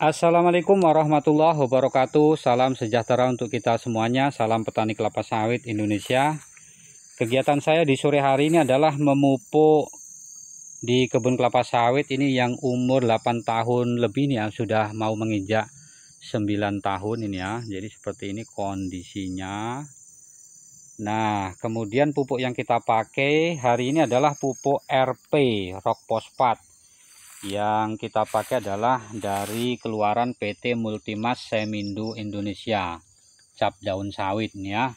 Assalamualaikum warahmatullahi wabarakatuh. Salam sejahtera untuk kita semuanya. Salam petani kelapa sawit Indonesia. Kegiatan saya di sore hari ini adalah memupuk di kebun kelapa sawit ini yang umur 8 tahun lebih nih ya, sudah mau menginjak 9 tahun ini ya. Jadi seperti ini kondisinya. Nah, kemudian pupuk yang kita pakai hari ini adalah pupuk RP, Rock Phosphate. Yang kita pakai adalah dari keluaran PT Multimas Semindo Indonesia, cap daun sawit nih ya,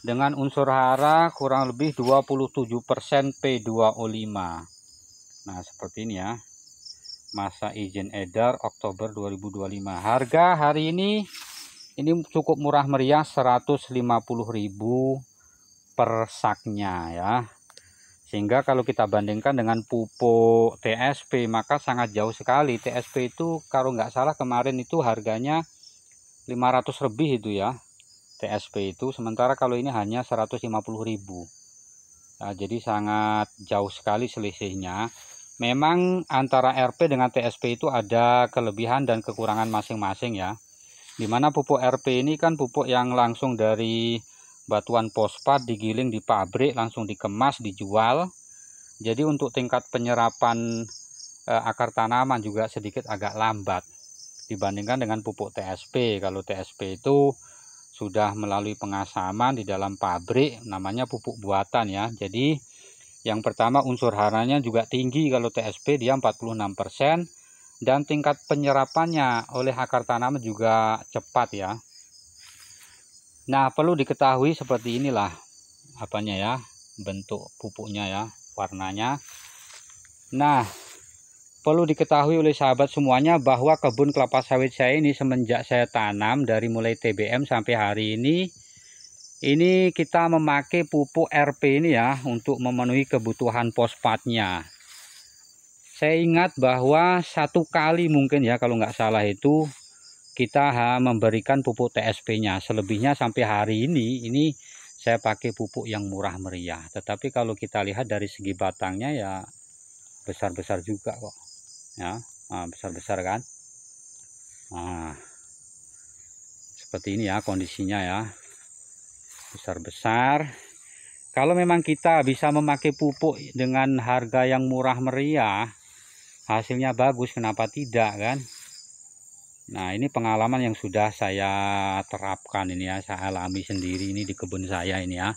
dengan unsur hara kurang lebih 27% P2O5. Nah seperti ini ya, masa izin edar Oktober 2025. Harga hari ini cukup murah meriah, 150.000 per saknya ya. Sehingga kalau kita bandingkan dengan pupuk TSP maka sangat jauh sekali. TSP itu kalau nggak salah kemarin itu harganya 500 lebih itu ya, TSP itu. Sementara kalau ini hanya 150.000. Nah, jadi sangat jauh sekali selisihnya. Memang antara RP dengan TSP itu ada kelebihan dan kekurangan masing-masing ya. Dimana pupuk RP ini kan pupuk yang langsung dari batuan fosfat digiling di pabrik, langsung dikemas, dijual. Jadi untuk tingkat penyerapan akar tanaman juga sedikit agak lambat dibandingkan dengan pupuk TSP. Kalau TSP itu sudah melalui pengasaman di dalam pabrik, namanya pupuk buatan ya. Jadi yang pertama unsur haranya juga tinggi. Kalau TSP dia 46%, dan tingkat penyerapannya oleh akar tanaman juga cepat ya. Nah, perlu diketahui seperti inilah apanya ya, bentuk pupuknya ya, warnanya. Nah, perlu diketahui oleh sahabat semuanya bahwa kebun kelapa sawit saya ini semenjak saya tanam dari mulai TBM sampai hari ini kita memakai pupuk RP ini ya untuk memenuhi kebutuhan fosfatnya. Saya ingat bahwa satu kali mungkin ya kalau nggak salah itu kita memberikan pupuk TSP-nya. Selebihnya sampai hari ini saya pakai pupuk yang murah meriah. Tetapi kalau kita lihat dari segi batangnya ya besar-besar juga kok. Ya, besar-besar kan. Nah, seperti ini ya kondisinya ya. Besar-besar. Kalau memang kita bisa memakai pupuk dengan harga yang murah meriah, hasilnya bagus, kenapa tidak kan? Nah, ini pengalaman yang sudah saya terapkan ini ya, saya alami sendiri ini di kebun saya ini ya.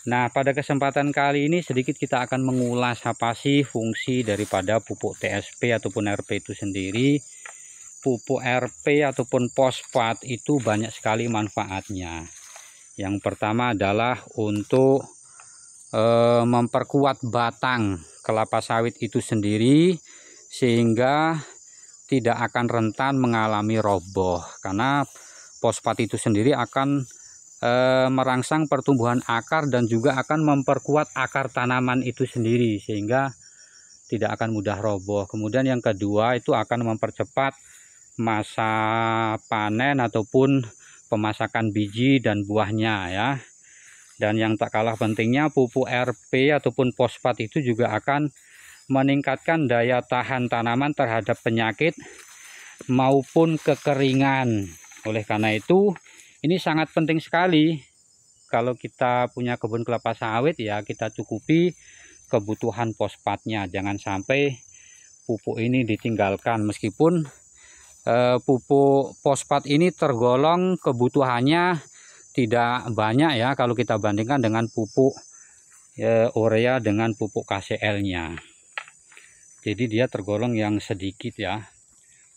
Nah, pada kesempatan kali ini sedikit kita akan mengulas apa sih fungsi daripada pupuk TSP ataupun RP itu sendiri. Pupuk RP ataupun fosfat itu banyak sekali manfaatnya. Yang pertama adalah untuk memperkuat batang kelapa sawit itu sendiri sehingga tidak akan rentan mengalami roboh, karena fosfat itu sendiri akan merangsang pertumbuhan akar dan juga akan memperkuat akar tanaman itu sendiri sehingga tidak akan mudah roboh. Kemudian yang kedua itu akan mempercepat masa panen ataupun pemasakan biji dan buahnya ya. Dan yang tak kalah pentingnya pupuk RP ataupun fosfat itu juga akan meningkatkan daya tahan tanaman terhadap penyakit maupun kekeringan. Oleh karena itu ini sangat penting sekali kalau kita punya kebun kelapa sawit ya, kita cukupi kebutuhan fosfatnya. Jangan sampai pupuk ini ditinggalkan, meskipun pupuk fosfat ini tergolong kebutuhannya tidak banyak ya kalau kita bandingkan dengan pupuk urea dengan pupuk KCL-nya. Jadi dia tergolong yang sedikit ya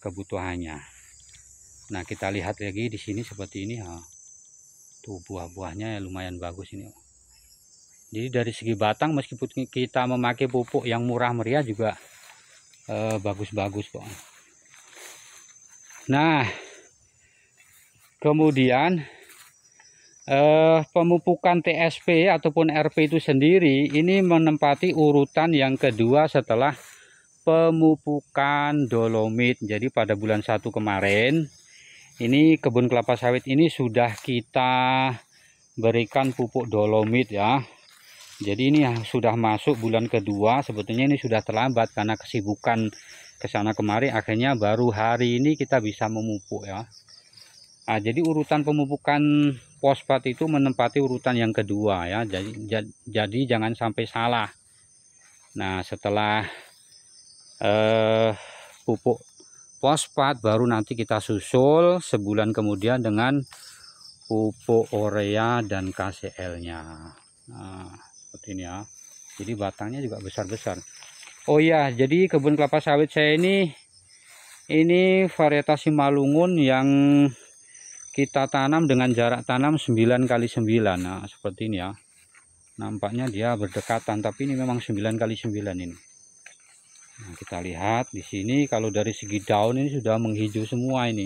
kebutuhannya. Nah, kita lihat lagi di sini seperti ini ya. Tuh buah-buahnya ya lumayan bagus ini. Jadi dari segi batang meskipun kita memakai pupuk yang murah meriah juga bagus-bagus kok. Nah, kemudian pemupukan TSP ataupun RP itu sendiri ini menempati urutan yang kedua setelah pemupukan dolomit. Jadi pada bulan 1 kemarin ini kebun kelapa sawit ini sudah kita berikan pupuk dolomit ya. Jadi ini sudah masuk bulan kedua. Sebetulnya ini sudah terlambat karena kesibukan kesana kemari, akhirnya baru hari ini kita bisa memupuk ya. Nah, jadi urutan pemupukan fosfat itu menempati urutan yang kedua ya. Jadi jangan sampai salah. Nah, setelah pupuk fosfat baru nanti kita susul sebulan kemudian dengan pupuk urea dan KCL-nya. Nah, seperti ini ya. Jadi batangnya juga besar-besar. Oh iya, jadi kebun kelapa sawit saya ini varietas Simalungun yang kita tanam dengan jarak tanam 9x9. Nah, seperti ini ya. Nampaknya dia berdekatan, tapi ini memang 9x9 ini. Nah, kita lihat di sini kalau dari segi daun ini sudah menghijau semua ini.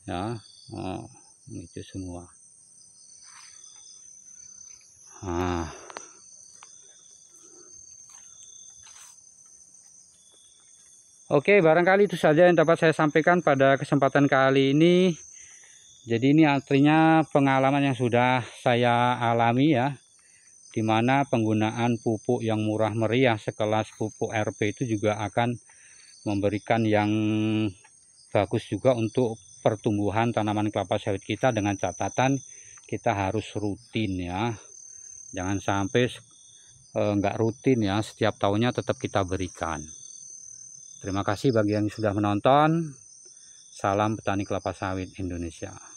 Ya, menghijau semua. Nah, oke, barangkali itu saja yang dapat saya sampaikan pada kesempatan kali ini. Jadi ini artinya pengalaman yang sudah saya alami ya, dimana penggunaan pupuk yang murah meriah sekelas pupuk RP itu juga akan memberikan yang bagus juga untuk pertumbuhan tanaman kelapa sawit kita, dengan catatan kita harus rutin ya. Jangan sampai nggak rutin ya, setiap tahunnya tetap kita berikan. Terima kasih bagi yang sudah menonton. Salam petani kelapa sawit Indonesia.